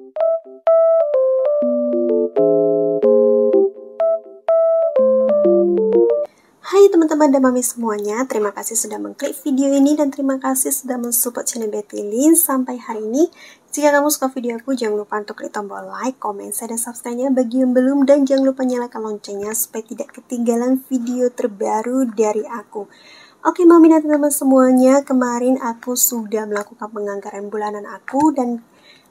Hai teman-teman dan mami semuanya, terima kasih sudah mengklik video ini dan terima kasih sudah mensupport channel Betty Lin sampai hari ini. Jika kamu suka video aku, jangan lupa untuk klik tombol like, komen, share, dan subscribe-nya bagi yang belum, dan jangan lupa nyalakan loncengnya supaya tidak ketinggalan video terbaru dari aku. Oke mami dan teman-teman semuanya, kemarin aku sudah melakukan penganggaran bulanan aku dan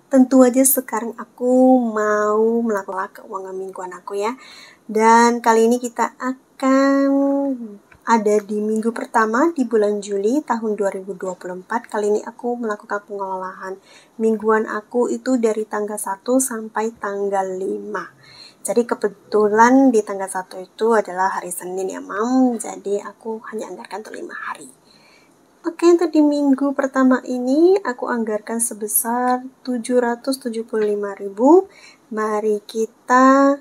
tentu aja sekarang aku mau melakukan keuangan mingguan aku ya. Dan kali ini kita akan ada di minggu pertama di bulan Juli tahun 2024. Kali ini aku melakukan pengelolaan mingguan aku itu dari tanggal 1 sampai tanggal 5. Jadi kebetulan di tanggal 1 itu adalah hari Senin ya mam. Jadi aku hanya anggarkan untuk 5 hari. Oke, untuk di minggu pertama ini aku anggarkan sebesar 775.000. Mari kita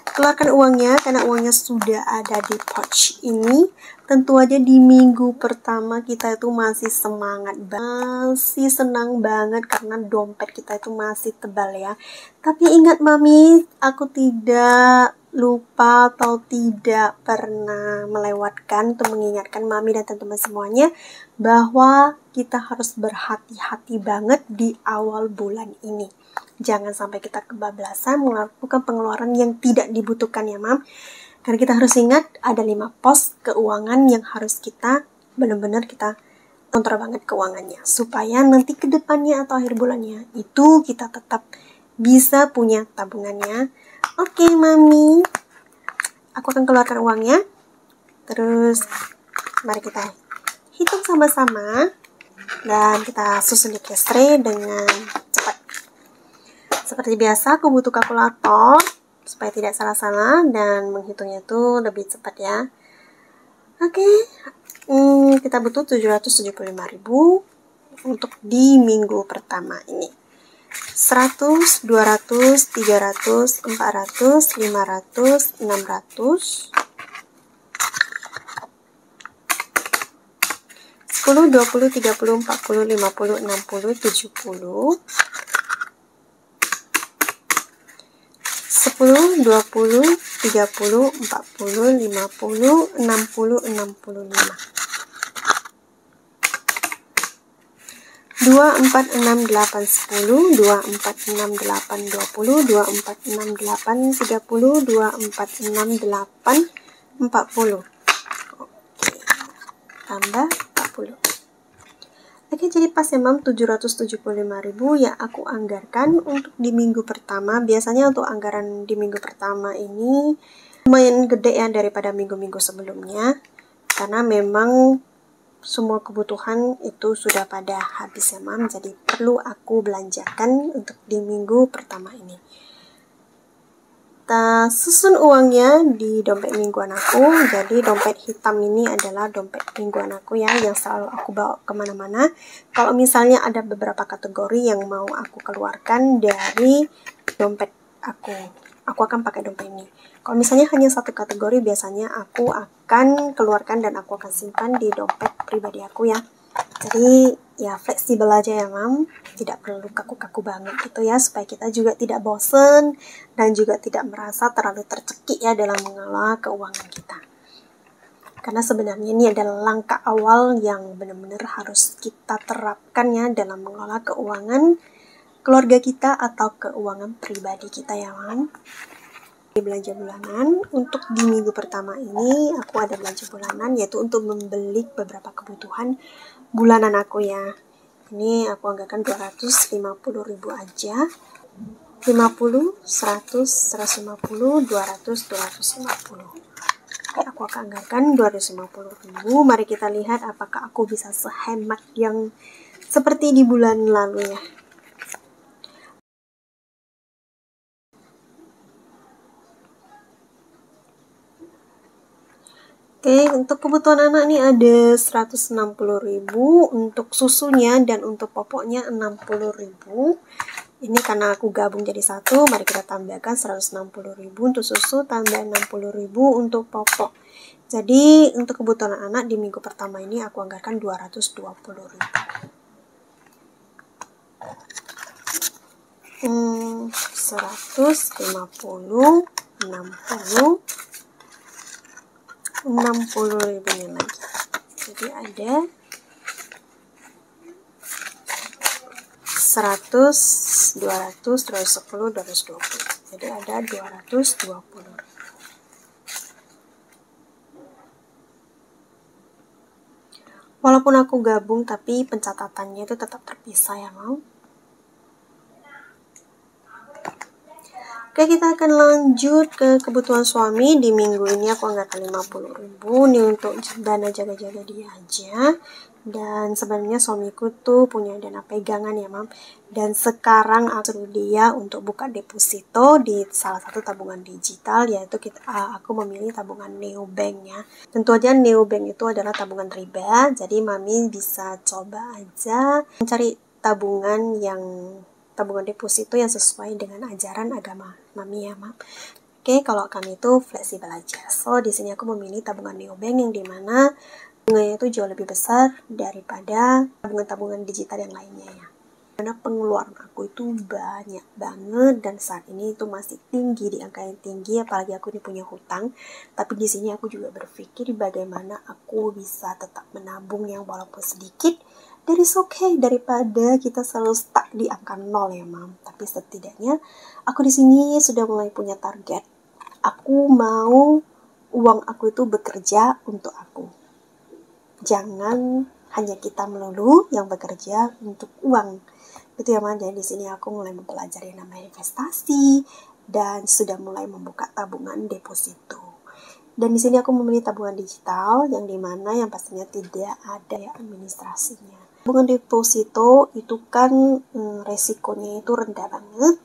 keluarkan uangnya karena uangnya sudah ada di pouch ini. Tentu aja di minggu pertama kita itu masih semangat, masih senang banget karena dompet kita itu masih tebal ya. Tapi ingat mami, aku tidak lupa atau tidak pernah melewatkan untuk mengingatkan mami dan teman-teman semuanya bahwa kita harus berhati-hati banget di awal bulan ini. Jangan sampai kita kebablasan melakukan pengeluaran yang tidak dibutuhkan ya mam. Karena kita harus ingat ada 5 pos keuangan yang harus kita benar-benar kita kontrol banget keuangannya. Supaya nanti ke depannya atau akhir bulannya itu kita tetap bisa punya tabungannya. Oke mami, aku akan keluarkan uangnya. Terus mari kita hitung sama-sama. Dan kita susun di cash tray dengan cepat. Seperti biasa aku butuh kalkulator supaya tidak salah-salah dan menghitungnya itu lebih cepat ya. Oke, kita butuh 775.000 untuk di minggu pertama ini. 100, 200, 300, 400, 500, 600, 10, 20, 30, 40, 50, 60, 70, 10, 20, 30, 40, 50, 60, 65. 2, 4, 6, 8, 10, 2, 4, 6, 8, 20, 2, 4, 6, 8, 30, 2, 4, 6, 8, 40. Oke, tambah 40. Oke, jadi pas ya mam, 775.000 yang aku anggarkan untuk di minggu pertama. Biasanya untuk anggaran di minggu pertama ini lumayan gede ya daripada minggu-minggu sebelumnya. Karena memang semua kebutuhan itu sudah pada habis ya mam. Jadi perlu aku belanjakan untuk di minggu pertama ini. Kita susun uangnya di dompet mingguan aku. Jadi dompet hitam ini adalah dompet mingguan aku ya, yang selalu aku bawa kemana-mana. Kalau misalnya ada beberapa kategori yang mau aku keluarkan dari dompet aku akan pakai dompet ini. Kalau misalnya hanya satu kategori, biasanya aku akan keluarkan dan aku akan simpan di dompet pribadi aku ya. Jadi ya fleksibel aja ya mam, tidak perlu kaku-kaku banget gitu ya, supaya kita juga tidak bosen dan juga tidak merasa terlalu tercekik ya dalam mengelola keuangan kita. Karena sebenarnya ini adalah langkah awal yang benar-benar harus kita terapkan ya dalam mengelola keuangan keluarga kita atau keuangan pribadi kita ya mam. Belanja bulanan untuk di minggu pertama ini aku ada belanja bulanan, yaitu untuk membeli beberapa kebutuhan bulanan aku ya. Ini aku anggarkan 250.000 aja. 50, 100, 150, 200, 250. Oke, aku akan anggarkan 250.000. Mari kita lihat apakah aku bisa sehemat yang seperti di bulan lalu ya. Oke, untuk kebutuhan anak nih ada 160.000 untuk susunya dan untuk popoknya 60.000. Ini karena aku gabung jadi satu, mari kita tambahkan 160.000 untuk susu, tambah 60.000 untuk popok. Jadi untuk kebutuhan anak di minggu pertama ini aku anggarkan 220.000. 150, 60 ribunya lagi. Jadi ada 100, 200, 210, 220. Jadi ada 220. Walaupun aku gabung, tapi pencatatannya itu tetap terpisah ya, Mam. Oke, kita akan lanjut ke kebutuhan suami. Di minggu ini aku anggarkan 50.000 nih untuk dana jaga-jaga dia aja. Dan sebenarnya suamiku tuh punya dana pegangan ya, Mam. Dan sekarang aku suruh dia untuk buka deposito di salah satu tabungan digital, yaitu aku memilih tabungan Neobank ya. Tentu aja Neobank itu adalah tabungan riba, jadi Mami bisa coba aja mencari tabungan deposito yang sesuai dengan ajaran agama Mami ya, Mam. Oke, kalau kami itu fleksibel aja. So, di sini aku memilih tabungan Neobank yang dimana bunganya itu jauh lebih besar daripada tabungan-tabungan digital yang lainnya ya. Karena pengeluaran aku itu banyak banget dan saat ini itu masih tinggi, di angka yang tinggi, apalagi aku ini punya hutang. Tapi di sini aku juga berpikir bagaimana aku bisa tetap menabung yang walaupun sedikit. That is okay, daripada kita selalu stuck di angka 0 ya, Mam. Tapi setidaknya aku di sini sudah mulai punya target. Aku mau uang aku itu bekerja untuk aku. Jangan hanya kita melulu yang bekerja untuk uang. Itu ya, Mam. Jadi di sini aku mulai mempelajari namanya investasi dan sudah mulai membuka tabungan deposito. Dan di sini aku memilih tabungan digital yang dimana yang pastinya tidak ada administrasinya. Tabungan deposito itu kan resikonya itu rendah banget.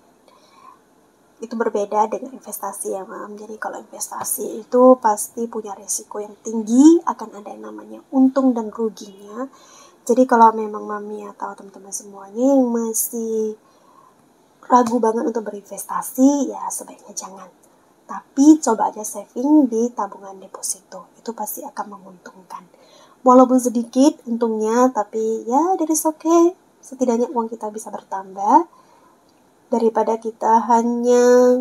Itu berbeda dengan investasi ya, Mam. Jadi kalau investasi itu pasti punya resiko yang tinggi, akan ada yang namanya untung dan ruginya. Jadi kalau memang Mami atau teman-teman semuanya yang masih ragu banget untuk berinvestasi, ya sebaiknya jangan. Tapi coba aja saving di tabungan deposito, itu pasti akan menguntungkan. Walaupun sedikit untungnya, tapi ya that is okay. Setidaknya uang kita bisa bertambah daripada kita hanya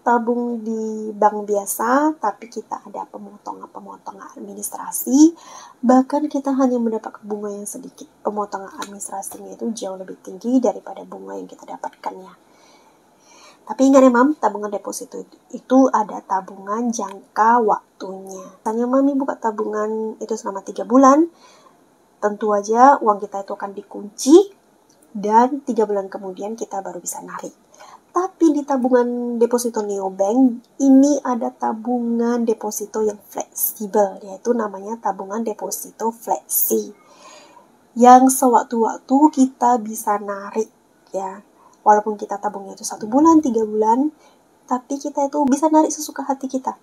tabung di bank biasa, tapi kita ada pemotongan administrasi, bahkan kita hanya mendapat bunga yang sedikit. Pemotongan administrasinya itu jauh lebih tinggi daripada bunga yang kita dapatkan ya. Tapi ingat ya, Mam, tabungan deposito itu ada tabungan jangka waktunya. Misalnya Mami buka tabungan itu selama 3 bulan, tentu aja uang kita itu akan dikunci dan 3 bulan kemudian kita baru bisa narik. Tapi di tabungan deposito Neobank ini ada tabungan deposito yang fleksibel, yaitu namanya tabungan deposito fleksi. Yang sewaktu-waktu kita bisa narik ya. Walaupun kita tabungnya itu 1 bulan, 3 bulan, tapi kita itu bisa narik sesuka hati kita.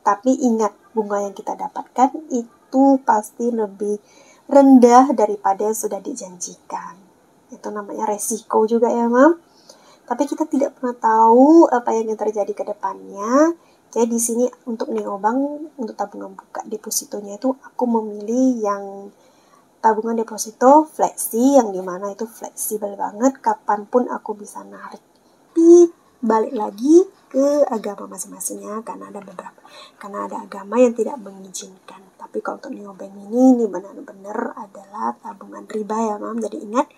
Tapi ingat, bunga yang kita dapatkan itu pasti lebih rendah daripada yang sudah dijanjikan. Itu namanya resiko juga ya, Mam. Tapi kita tidak pernah tahu apa yang terjadi ke depannya. Jadi di sini untuk Neobank, untuk tabungan buka depositonya itu aku memilih yang tabungan deposito fleksi, yang dimana itu fleksibel banget, kapanpun aku bisa narik. Tapi balik lagi ke agama masing-masingnya, karena ada agama yang tidak mengizinkan. Tapi kalau untuk Neobank ini benar-benar adalah tabungan riba ya, Mam. Jadi ingat.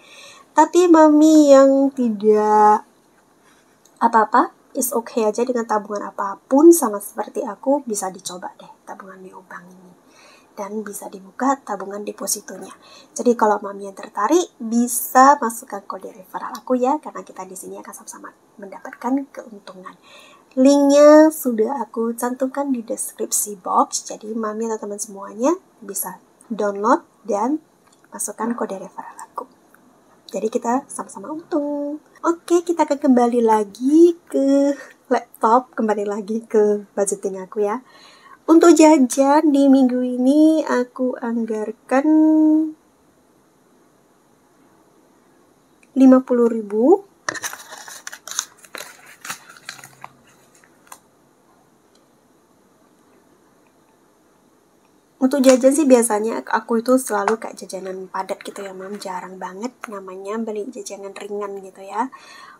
Tapi Mami yang tidak apa-apa, is okay aja dengan tabungan apapun, sama seperti aku, bisa dicoba deh tabungan Neobank ini. Dan bisa dibuka tabungan depositonya. Jadi kalau Mami yang tertarik, bisa masukkan kode referral aku ya, karena kita di sini akan sama-sama mendapatkan keuntungan. Linknya sudah aku cantumkan di deskripsi box, jadi Mami atau teman semuanya bisa download dan masukkan kode referral aku. Jadi kita sama-sama untung. Oke, kita akan kembali lagi ke laptop, kembali lagi ke budgeting aku ya. Untuk jajan di minggu ini aku anggarkan 50.000. Untuk jajan sih biasanya aku itu selalu kayak jajanan padat gitu ya mam, jarang banget namanya beli jajanan ringan gitu ya.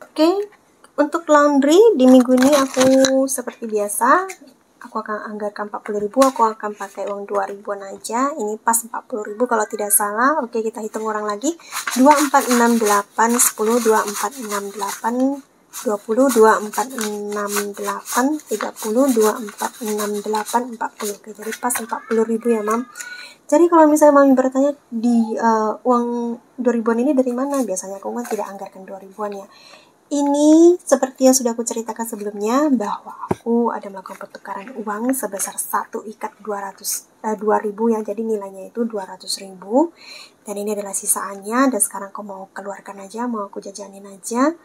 Oke, untuk laundry di minggu ini aku seperti biasa, aku akan anggarkan 40.000, aku akan pakai uang 2.000-an aja. Ini pas 40.000 kalau tidak salah. Oke, kita hitung orang lagi. 2, 4, 6, 8, 10, 2, 4, 6, 8, 20, 2, 4, 6, 8, 30, 2, 4, 6, 8, 40. Oke, jadi pas 40.000 ya mam. Jadi kalau misalnya mami bertanya di uang 2.000-an ini dari mana, biasanya aku kan tidak anggarkan 2.000-an ya. Ini seperti yang sudah aku ceritakan sebelumnya, bahwa aku ada melakukan pertukaran uang sebesar 1 ikat 2.000 ya, jadi nilainya itu 200.000. Dan ini adalah sisaannya, dan sekarang aku mau keluarkan aja, mau aku jajanin aja,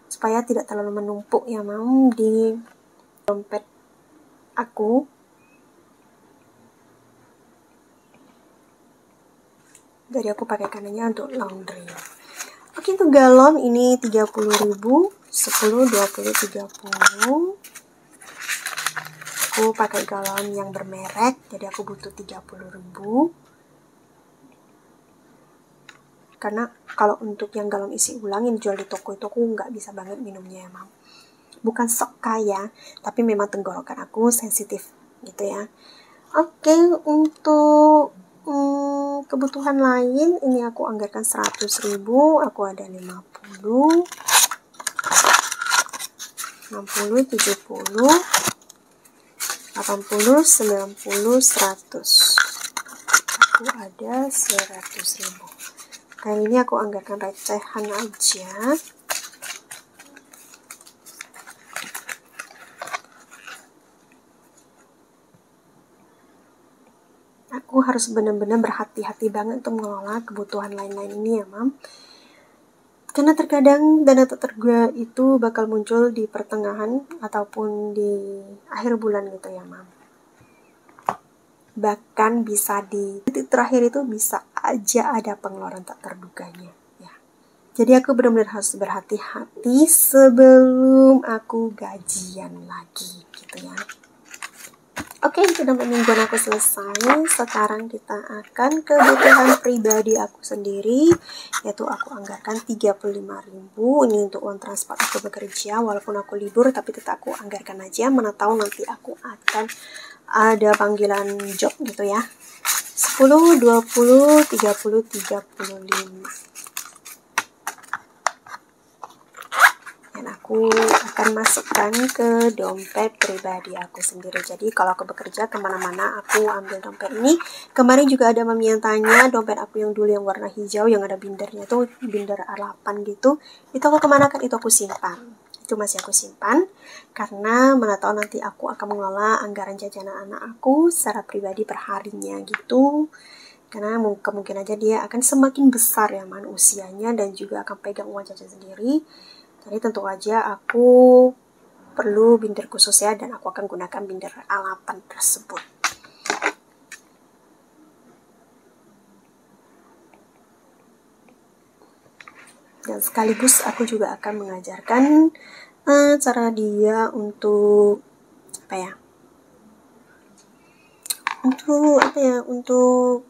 supaya tidak terlalu menumpuk ya mam di dompet aku. Jadi aku pakai kanannya untuk laundry. Oke, untuk galon ini 30.000, 10, 20, 30. Aku pakai galon yang bermerek, jadi aku butuh 30.000. Karena kalau untuk yang galon isi ulang yang dijual di toko itu aku nggak bisa banget minumnya ya mam. Bukan sok kaya, tapi memang tenggorokan aku sensitif gitu ya. Oke, untuk kebutuhan lain ini aku anggarkan 100.000, aku ada 50, 60, 70, 80, 90, 100. Aku ada 100.000. Kali ini aku anggarkan recehan aja. Aku harus benar-benar berhati-hati banget untuk mengelola kebutuhan lain-lain ini ya mam. Karena terkadang dana tak terduga itu bakal muncul di pertengahan ataupun di akhir bulan gitu ya mam. Bahkan bisa di titik terakhir itu bisa aja ada pengeluaran tak terduganya ya. Jadi aku benar-benar harus berhati-hati sebelum aku gajian lagi gitu ya. Oke, sudah mingguan aku selesai. Sekarang kita akan kebutuhan pribadi aku sendiri, yaitu aku anggarkan 35.000. Ini untuk uang transport aku bekerja, walaupun aku libur tapi tetap aku anggarkan aja, mana tahu nanti aku akan ada panggilan job gitu ya. 10, 20, 30, 35. Dan aku akan masukkan ke dompet pribadi aku sendiri. Jadi kalau aku bekerja kemana-mana aku ambil dompet ini. Kemarin juga ada mami yang tanya dompet aku yang dulu yang warna hijau yang ada bindernya itu, binder A8 gitu, itu aku kemanakan, itu aku simpan. Itu masih aku simpan karena mana tahu nanti aku akan mengelola anggaran jajanan anak aku secara pribadi per harinya gitu. Karena mungkin aja dia akan semakin besar ya man usianya, dan juga akan pegang uang jajan sendiri. Jadi tentu aja aku perlu binder khusus ya, dan aku akan gunakan binder A8 tersebut. Dan sekaligus aku juga akan mengajarkan cara dia untuk untuk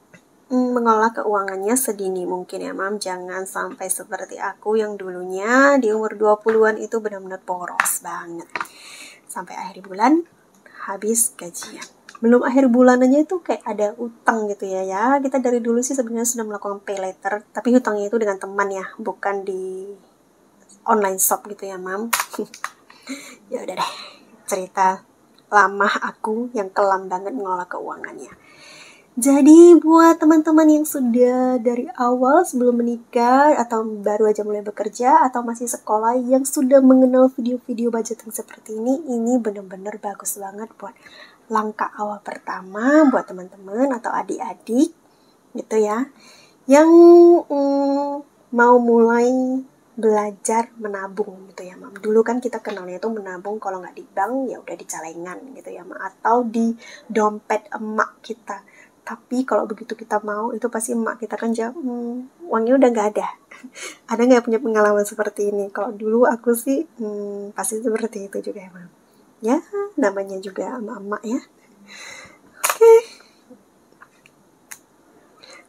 mengelola keuangannya sedini mungkin ya mam. Jangan sampai seperti aku yang dulunya di umur 20-an itu benar-benar boros banget. Sampai akhir bulan habis gajian. Belum akhir bulan aja itu kayak ada utang gitu ya. Ya, kita dari dulu sih sebenarnya sudah melakukan pay later, tapi hutangnya itu dengan teman ya, bukan di online shop gitu ya mam. Ya udah deh, cerita lama aku yang kelam banget mengelola keuangannya. Jadi buat teman-teman yang sudah dari awal sebelum menikah atau baru aja mulai bekerja atau masih sekolah yang sudah mengenal video-video budgeting seperti ini benar-benar bagus banget buat langkah awal pertama buat teman-teman atau adik-adik gitu ya, yang mau mulai belajar menabung gitu ya mam. Dulu kan kita kenalnya itu menabung kalau nggak di bank ya udah di celengan gitu ya mam, atau di dompet emak kita. Tapi kalau begitu kita mau, itu pasti emak kita kan jawab, uangnya udah nggak ada. Ada nggak punya pengalaman seperti ini? Kalau dulu aku sih pasti seperti itu juga ya mam. Ya namanya juga emak-emak ya. Oke.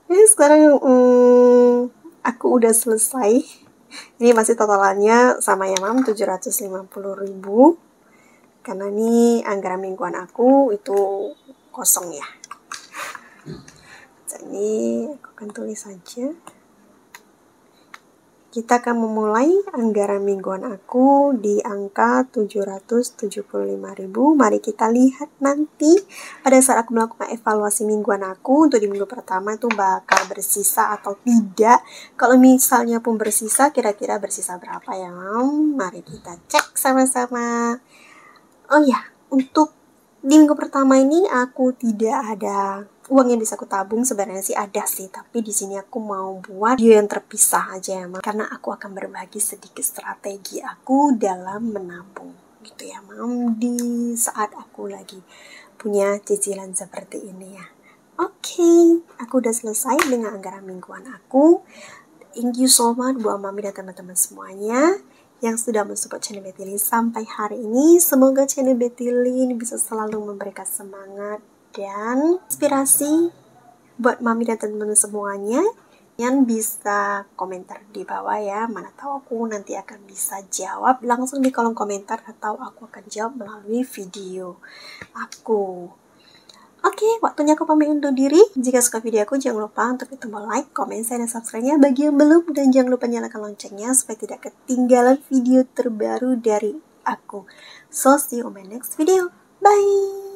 Sekarang aku udah selesai. Ini masih totalannya sama ya mam, 750.000. Karena ini anggaran mingguan aku itu kosong ya. Jadi aku akan tulis saja. Kita akan memulai anggaran mingguan aku di angka 775.000. Mari kita lihat nanti pada saat aku melakukan evaluasi mingguan aku untuk di minggu pertama itu bakal bersisa atau tidak. Kalau misalnya pun bersisa, kira-kira bersisa berapa ya mam? Mari kita cek sama-sama. Oh ya, untuk di minggu pertama ini aku tidak ada uang yang bisa aku tabung. Sebenarnya sih ada sih, tapi di sini aku mau buat video yang terpisah aja ya, Mam. Karena aku akan berbagi sedikit strategi aku dalam menabung gitu ya, Mam, di saat aku lagi punya cicilan seperti ini ya. Oke, aku udah selesai dengan anggaran mingguan aku. Thank you so much buat Mami dan teman-teman semuanya yang sudah mensupport channel Betty Lin sampai hari ini. Semoga channel Betty Lin bisa selalu memberikan semangat dan inspirasi buat Mami dan teman-teman semuanya. Yang bisa komentar di bawah ya, mana tahu aku nanti akan bisa jawab langsung di kolom komentar atau aku akan jawab melalui video aku. Oke, waktunya aku pamit undur diri. Jika suka video aku, jangan lupa untuk klik tombol like, komen, share, dan subscribe-nya bagi yang belum. Dan jangan lupa nyalakan loncengnya supaya tidak ketinggalan video terbaru dari aku. So, see you on my next video. Bye!